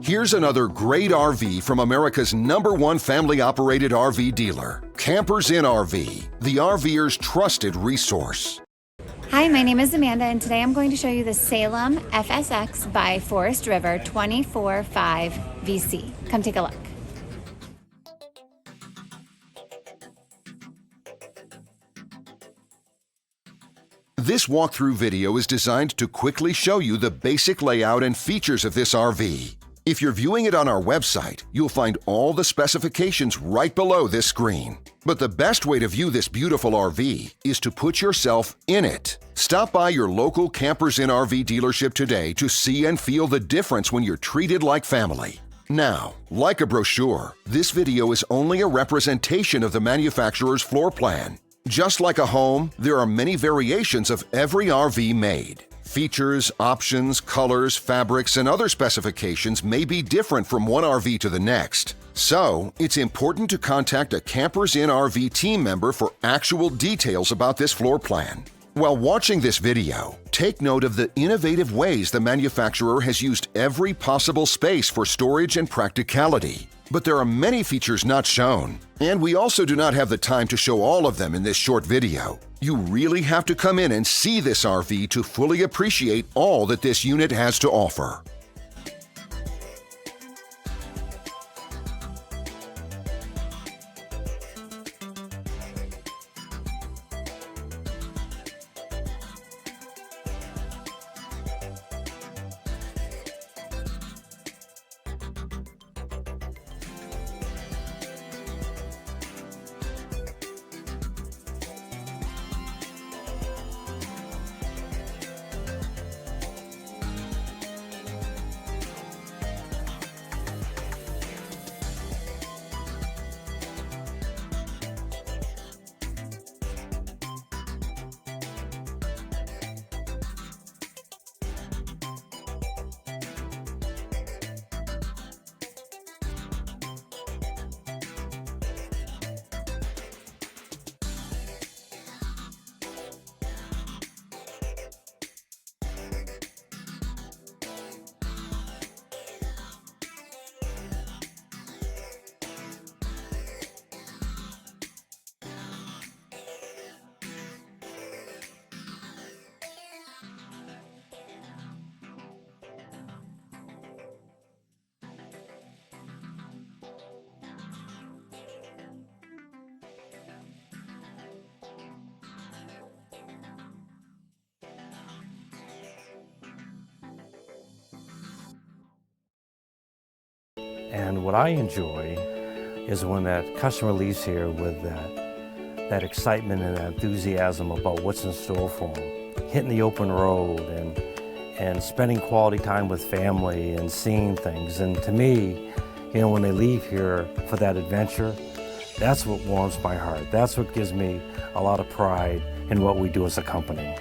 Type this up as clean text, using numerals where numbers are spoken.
Here's another great RV from America's #1 family-operated RV dealer, Campers Inn RV, the RVer's trusted resource. Hi, my name is Amanda, and today I'm going to show you the Salem FSX by Forest River 24/5 Come take a look. This walkthrough video is designed to quickly show you the basic layout and features of this RV. If you're viewing it on our website, you'll find all the specifications right below this screen. But the best way to view this beautiful RV is to put yourself in it. Stop by your local Campers Inn RV dealership today to see and feel the difference when you're treated like family. Now, like a brochure, this video is only a representation of the manufacturer's floor plan. Just like a home, there are many variations of every RV made. Features, options, colors, fabrics, and other specifications may be different from one RV to the next. So, it's important to contact a Campers Inn RV team member for actual details about this floor plan. While watching this video, take note of the innovative ways the manufacturer has used every possible space for storage and practicality. But there are many features not shown, and we also do not have the time to show all of them in this short video. You really have to come in and see this RV to fully appreciate all that this unit has to offer. And what I enjoy is when that customer leaves here with that excitement and enthusiasm about what's in store for them. Hitting the open road and spending quality time with family and seeing things. And to me, you know, when they leave here for that adventure, that's what warms my heart. That's what gives me a lot of pride in what we do as a company.